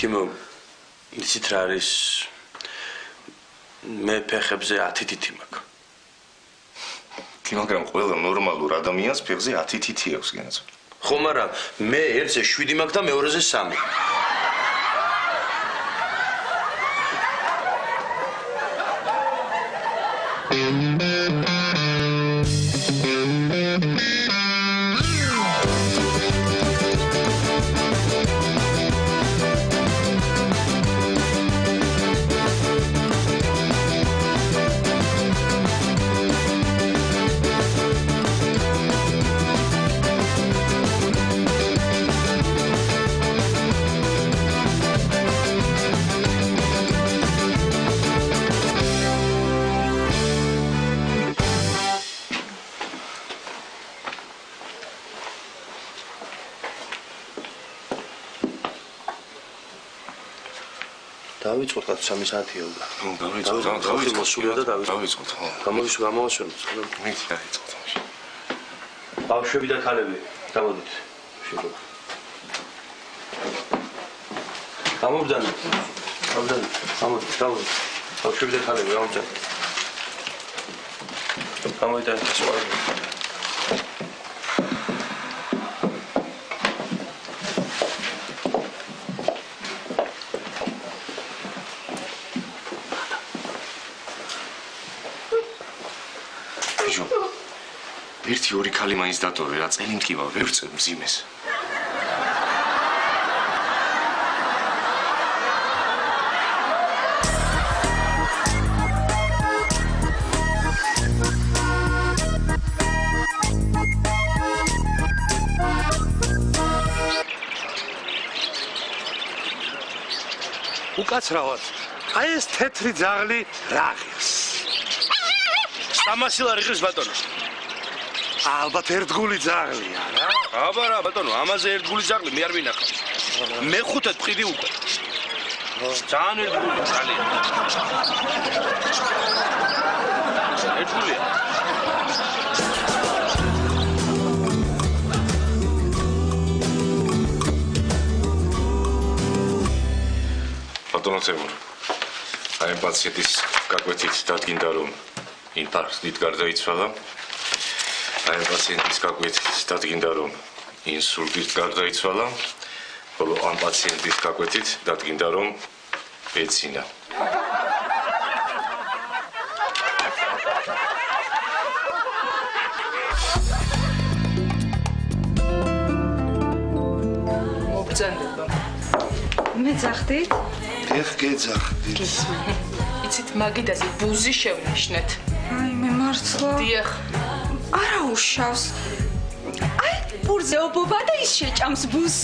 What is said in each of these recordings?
Kimo, იცით რა არის? მე ფეხებზე 10 თითი მაქვს. მაგრამ ყველა ნორმალურ ადამიანს ფეხზე 10 თითი აქვს განაცვლება. ხო, მაგრამ მე ერთზე 7 მაქვს და მეორეზე 3. დავიწყოთ 3 საათია უკვე. დავიწყოთ. მოსულია და დავიწყოთ. გამოვასვენოთ. მით დავიწყოთ. ბავშვები და ქალები, გამოდით. გამოვბრძანეთ. გამოდით. ბავშვები და ქალები, გამოვბრძანეთ. გამოდით სხვა. ერთი ორი ქალი მაინც დატოვე რა წელი მტკივა ვერ წევ მძიმეს უკაცრავად აი ეს თეთრი ძაღლი რა ღირს 300 ლარი ღირს ბატონო ალბათ ერთგული ძაღლია რა? აბა რა ბატონო, ამაზე ერთგული ძაღლი მე არ ვინახავს. მე-5 ტყიდი უკვე. ძალიან ერთგული ძალიან. ერთგულია. ბატონო თემურ, აი პაციენტის გაკვეთით დადგინდა რომ ინფარქტით გარდაიცვალა. აი პაციენტის გაკვეთით დადგინდა რომ ინსულტით გარდაიცვალა, ხოლო ამ პაციენტის გაკვეთით დადგინდა რომ ეცინა. მოგბრძანდება. მე ძახდით? ეხ გეძახდით. იცით მაგიდაზე ბუზი შევნიშნეთ. აი მე მართლა. დიახ. არა უშავს. აი პურზე ობობა და ის შეჭამს ბუს.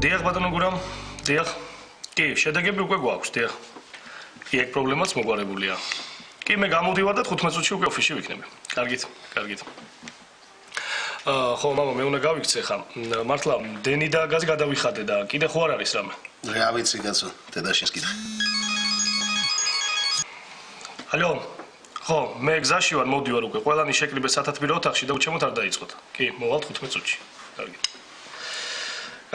დიახ ბატონო გურამ, დიახ. კი, შედეგები უკვე გვაქვს, დიახ. კი, ეგ პრობლემაც მოგვარებულია. კი, მე გამოდივარ და 15 წუთში უკვე ოფისში ვიქნები. კარგით. ხო, მამა, მე უნდა გავიქცე ხა. მართლა დენი და გაზი გადავიხადე და კიდე ხო არ არის რამე? რა ვიცი კაცო, დედაშენს კიდე. ალო. ხო, მე გზაში ვარ, მოვდივარ უკვე. ყველანი შეკრიბე სათათბირო ოთახში და უჩემოთ არ დაიწყოთ. კი, მოვალ 15 წუთში. კარგი.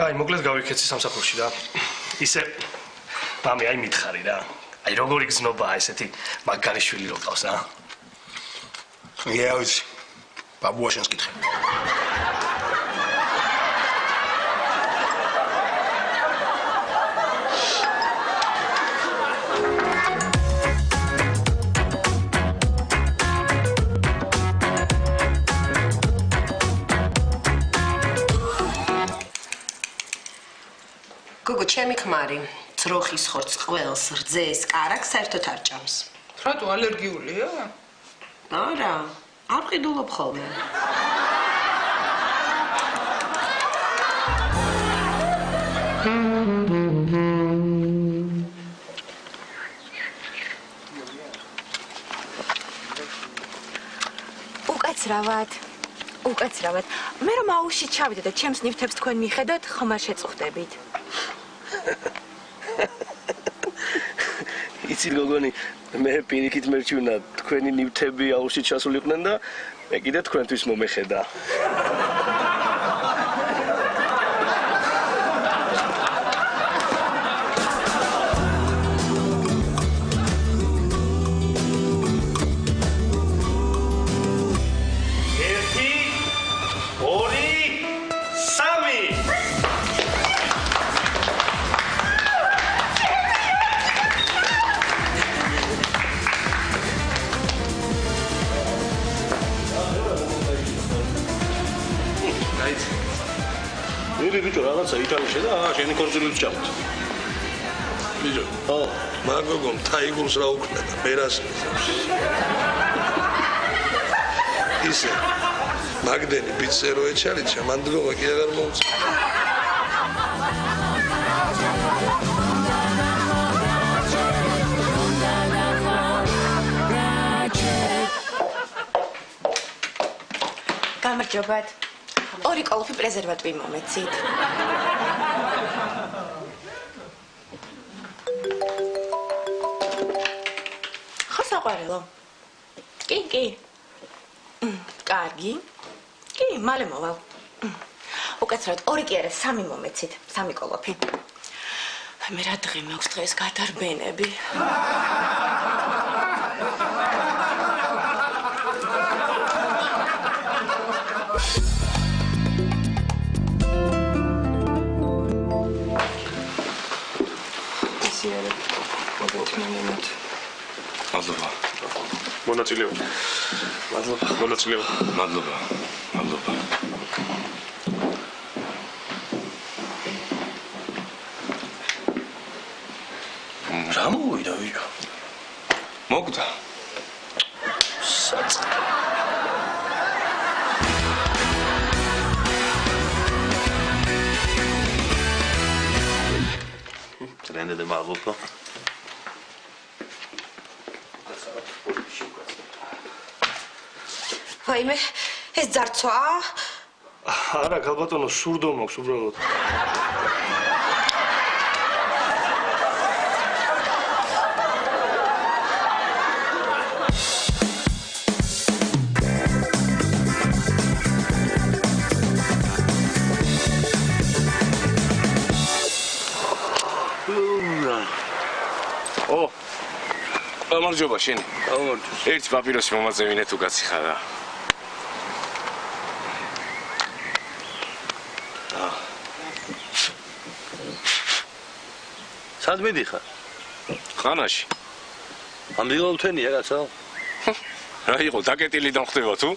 აი, მოკლედ გავიქეცი სამსახურში რა. ისე მამი, აი მითხარი რა. აი როგორი გზნობაა ესეთი მაგარი შვილი რო ყავს რა. Ja, ვიცი. ბაბუაშენს კითხე. გოგო, ჩემი ქმარი, ძროხის ხორცს, ყველს, რძეს, კარაკს საერთოდ არ ჭამს. რატო ალერგიულია? არა, არ ყიდულობ ხოლმე. უკაცრავად. მე რომ აუში ჩავიდე და ჩემს ნივთებს თქვენ მიხედოთ, ხომ არ შეწუხდებით? იცით გოგონი, მე პირიქით მერჩვენა თქვენი ნივთები აუზში ჩასულიყვნენ და მე კიდე თქვენთვის მომეხედა. ბიჭო, რაღაცა იტალიაში და შენი ქორწილიც ჩავთ. ბიჭო, მაგოგომ თაიგულს რა უკნა და მერას ისე მაგდენი ბიცერო ეჩალი ჩამანდროვა კი აღარ მომწ გამარჯობათ. ორი კოლოფი პრეზერვატივი მომეცით. ხო საყვარელო? კი. კარგი. კი, მალე მოვალ. უკაცრავად ორი კი არა, სამი მომეცით, სამი კოლოფი. მე რა დღე მაქვს დღეს გადარბენები. მადლობა. მონაწილეობა. მადლობა. რა მოვიდა ბიჭო? მოგდა. ტრენდე მაგოქო. ვაიმე, ეს ძარცვაა? არა, ქალბატონო, სურდო მაქვს უბრალოდ. გამარჯობა შენი. გამარჯობა. ერთი პაპიროსი მომაწევინე თუ გაციხარ რა. სად მიდიხარ? ხანაში. ამდენად თვენია რაცა? რა იყო, დაკეტილიდან ხდება თუ?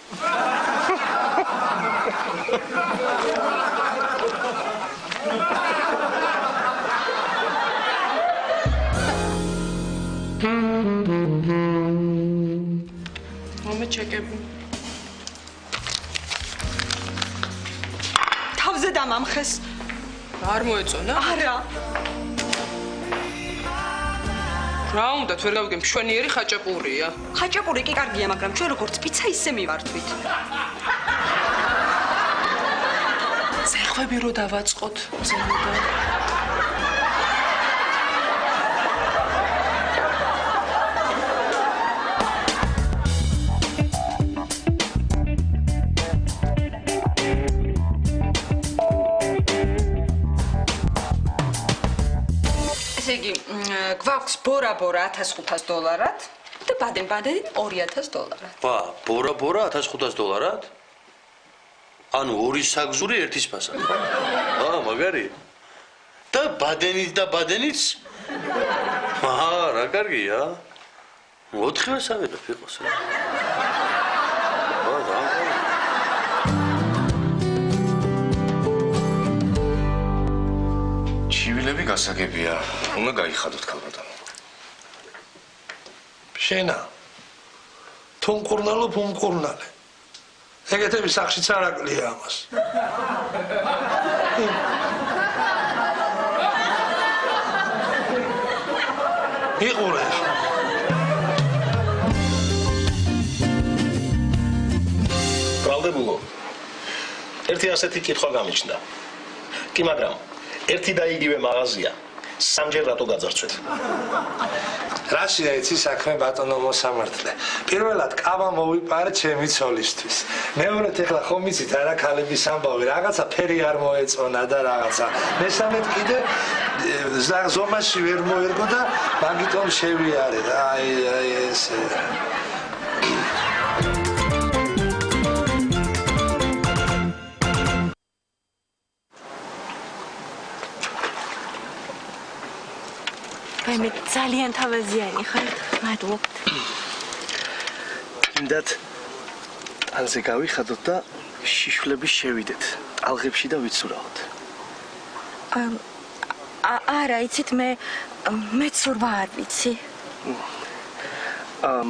მომე ჩეკები. თავზე დამამხეს. არ მოეწონა? არა. რა უნდა ვერ გავიგე მშვენიერი ხაჭაპურია. ხაჭაპური კი კარგია, მაგრამ ჩვენ როგორც პიცა ისე მივართვით. ზეხვები რო დავაწყოთ ზემოდან. გვაქვს ბორა-ბორა $1500 და ბადენ-ბადენი $2000. ბორა $1500? ანუ ორი საგზური ერთის ფასად. მაგარი. და ბადენიც? რა კარგია. 4-ვე სავედაფ იყოს რა. ჩივილები გასაგებია. უნდა გაიხადოთ ქალბატონო. შენა თუნკურნალო ფუნკურნალე ეგეთები სახშიც არ აკლია ამას იყურე ბრალდებულო ერთი ასეთი კითხვა გამიჩნდა კი მაგრამ ერთი და იგივე მაღაზია სამჯერ რატო გაძარცვეთ? რაშია იცი საქმე ბატონო მოსამართლე. პირველად კავა მოვიპარე ჩემი ცოლისთვის. მეორედ ეხლა ხომ იცით არა ქალების ამბავი, რაღაცა ფერი არ მოეწონა და რაღაცა. მესამედ კიდე ზომაში ვერ მოერგო და მაგიტომ შევიარე და აი ესე. მე ძალიან თავაზიანი ხარ. მადლობ. იმდათ ანზე გავიხადოთ და შიშვლები შევიდეთ. ტალღებში და ვიცურავთ. არა, იცით მე ცურვა არ ვიცი.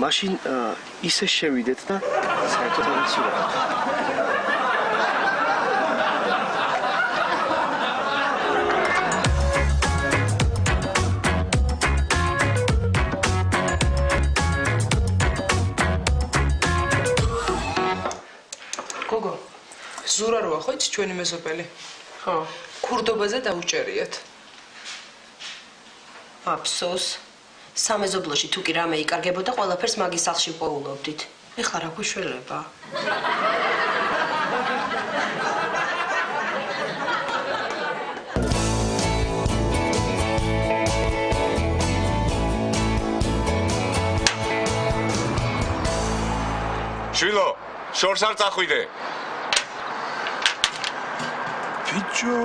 მაშინ ისე შევიდეთ და საერთოდ არ ვიცურავთ. გოგო, ზურა როა ხო იცი ჩვენი მეზობელი? ხო. ქურდობაზე დაუჭერიათ. აფსოს. სამეზობლოში თუ კი რამე იკარგებოდა, ყველაფერს მაგის სახლში პოულობდით. ეხლა რა გვიშველება? შვილო, შორს არ წახვიდე. ბიჭო,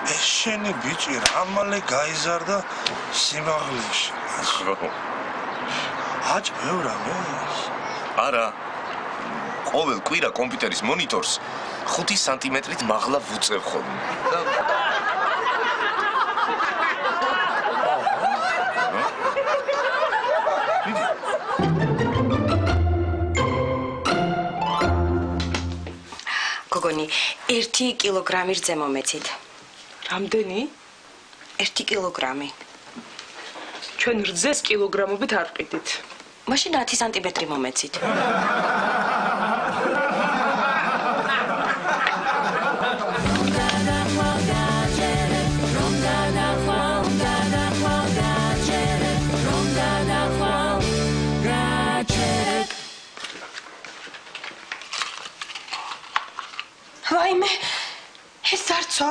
შენი ბიჭი რამალე გაიზარდა სიმაღლეში. აჭ ბევრ ამას. არა. ყოველ კვირა კომპიუტერის მონიტორს 5 სანტიმეტრით მაღლა ვუწევ ხოლმე. გოგონი, 1 კილოგრამი რძე მომეცით. რამდენი? 1 კილოგრამი. ჩვენ რძეს კილოგრამობით არ ყიდით. მაშინ 10 სანტიმეტრი მომეცით. ვაიმე, ეს არცო?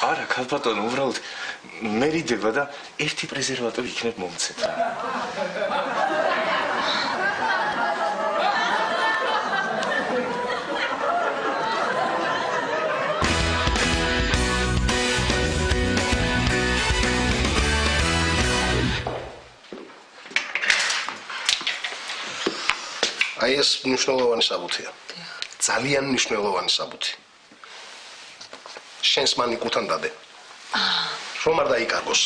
არა, ქალბატონო, უბრალოდ მერიდება და ერთი პრეზერვატორი იქნებ მომცეთ. აი ეს მნიშვნელოვანი საბუთია. ძალიან მნიშვნელოვანი საბუთი. შენს მანიკურთან დადე. რომ არ დაიკარგოს.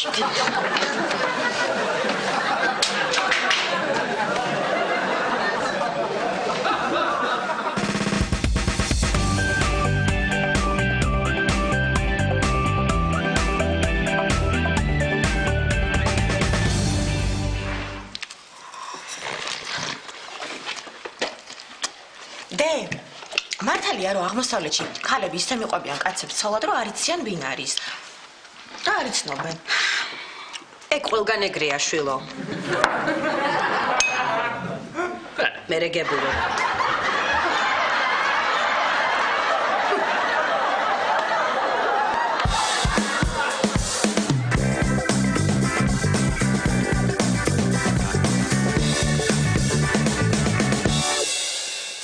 მართალია რომ აღმოსავლეთში ქალები ისე მიყვებიან კაცებს ცოლად რომ არ იციან ვინ არის და არ იცნობენ. ეგ ყველგან ეგრეა შვილო. მერე გებულო.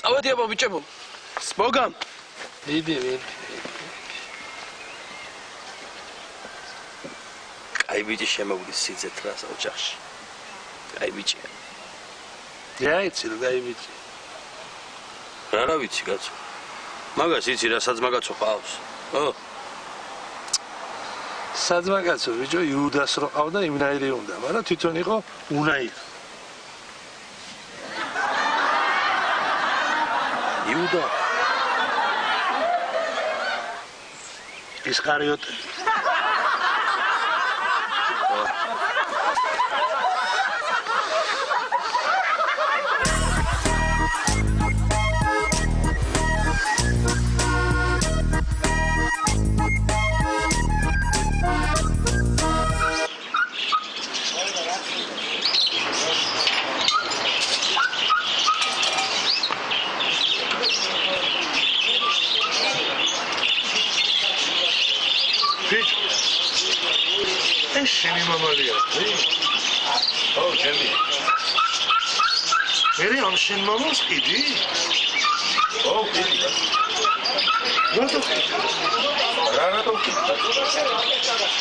ავედია ბიჭებო. სპოგამ. ვიდი. აი ბიჭი შემოგდის სიძეთ რას ოჯახში. აი ბიჭია. დაიცი რა აი ბიჭი. რა ვიცი კაცო. მაგას იცი რა საძმაკაცო ყავს. ო. საძმაკაცო ბიჭო იუდას რო ყავდა იმნაირი უნდა, მაგრამ თვითონ იყო უნაირი. იუდა ისკარიოტე. ეს შენი მამალია, ე? ო, ჩემი. მე ამ შენ მამას ყიდი? ო, ყიდი. რატო ყიდი? რატო ყიდი?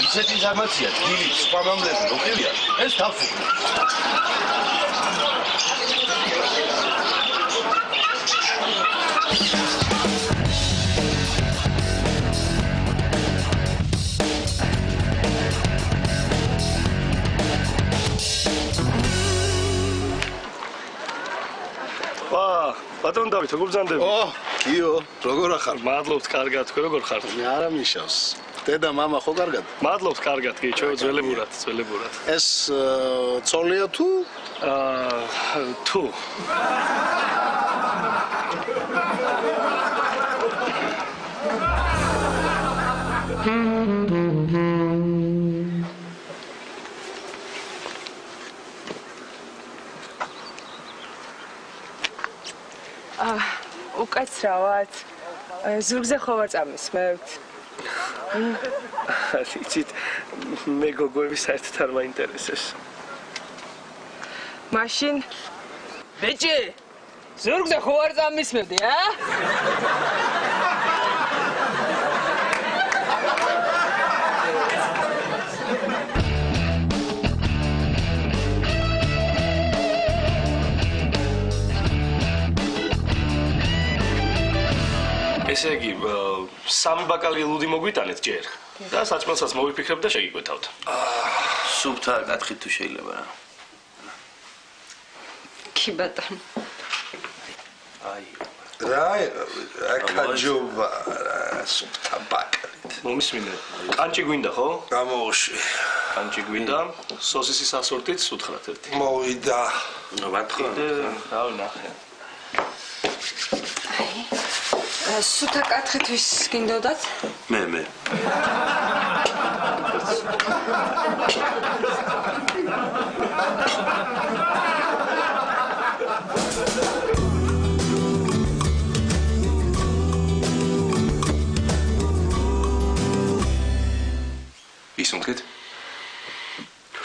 ისეთი ინფორმაცია, დილით, სხვა მამლები მოყივია, ეს თავს უკრა. ბატონ დავით, როგორ ბრძანდები? ო, კიო, როგორ ახარ? მადლობთ, კარგად, თქვენ როგორ ხართ? მე არა ნიშავს. დედა, მამა ხო კარგად? მადლობთ, კარგად, კი, ჩვენ ძველებურად, ძველებურად. ეს ცოლია თუ? თუ. უკაცრავად. ზურგზე ხო ვაწამისმევთ? იცით, მე გოგოები საერთოდ არ მაინტერესებს. მაშინ ბიჭი, ზურგზე ხო არ წამისმევდი, ა? ესე იგი, სამი ბაკალი ლუდი მოგვიტანეთ ჯერ და საჭმელსაც მოვიფიქრებ და შეგიკვეთავთ. სუფთა გათხრით თუ შეიძლება რა. კი ბატონო. აი. რა აკაჯობა სუფთა ბაკალით. მომისმინე. კანჭი გვინდა ხო? გამოუშვი. კანჭი გვინდა, სოსისის ასორტით სუთხრათ ერთი. მოვიდა. ბათხო. რავი ნახე. სუთა კათხითვის გინდოდათ? მე. ისუნთქეთ?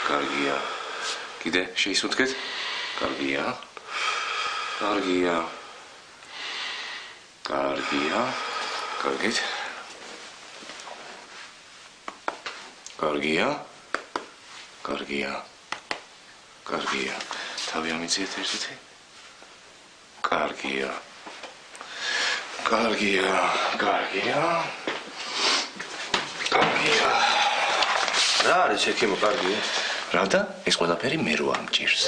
კარგია. კიდე შეისუნთქეთ? კარგია. კარგია. კარგია. კარგით. კარგია. კარგია. კარგია. თავი ამიციეთ ერთითი. კარგია. კარგია. კარგია. კარგია. რა არის ექიმო კარგია? Pravda? ეს ყველაფერი მე რო ამჭირს.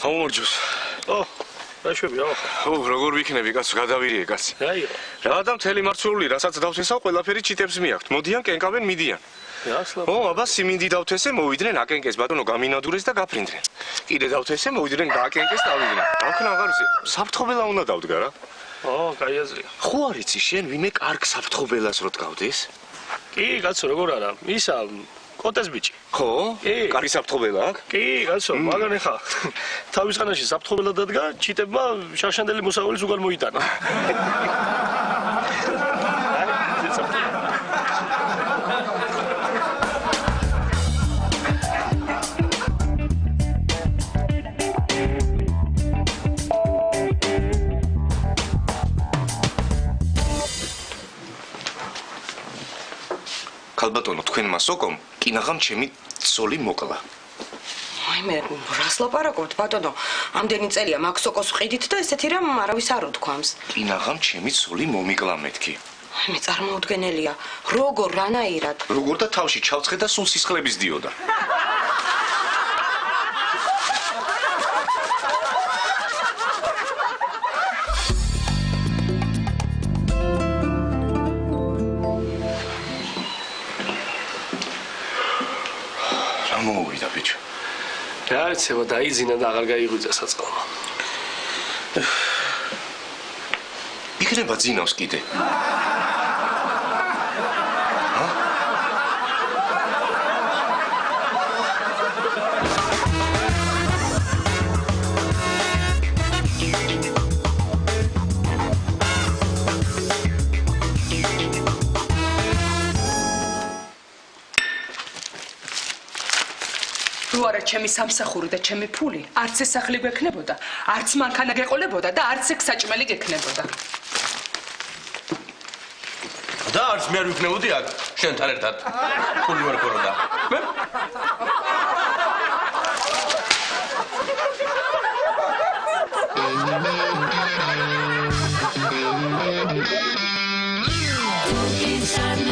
ამორჯოს. რა შვებია? როგორ ვიქნები კაცო, გადავირიე კაცი. რაიო? რა და მთელი მარცვლეული, რასაც დავთესავ, ყველაფერი ჩიტებს მიაქვთ. მოდიან, კენკავენ, მიდიან. იასლა. აბა სიმინდი დავთესე, მოვიდნენ აკენკეს, ბატონო, გამინადურეს და გაფრინდნენ. კიდე დავთესე, მოვიდნენ გააკენკეს, დავიდნენ. დავქნა აღარ ისი, საფრთხობელა უნდა დავდგა რა. კაი აზრია. ხო არ იცი შენ ვინმე კარგ საფრთხობელას რო დგავდეს? კი, კაცო, როგორ არა? ისა კოტეს ბიჭი. ხო? კარგი საფრთხობელა აქვს? კი, კაცო, მაგან ეხა. თავის ხანაში საფრთხობელად დადგა, ჩიტებმა შარშანდელი მოსავალის უგან მოიტანა. ქალბატონო, თქვენმა სოკომ კინაღამ ჩემი ცოლი მოკლა. აი მე რას ლაპარაკობთ ბატონო? ამდენი წელია მაგ სოკოს ვყიდით და ესეთი რამ არავის არ უთქვამს. კინაღამ ჩემი ცოლი მომიკლა მეთქი. აი მე წარმოუდგენელია. როგორ რანაირად? როგორ და თავში ჩავცხე და სულ სისხლების დიოდა. მოვიდა ბიჭო. რა იცება დაიძინა და აღარ გაიღვიძა საწყალმა. იქნება ძინავს კიდე. არა ჩემი სამსახური და ჩემი ფული, არც ეს სახლი გვექნებოდა, არც მანქანა გეყოლებოდა და არც ეგ საჭმელი გექნებოდა. და არც მე არ ვიქნებოდი აქ შენთან ერთად. ფული ვერ ქოროდა. მე Tu insana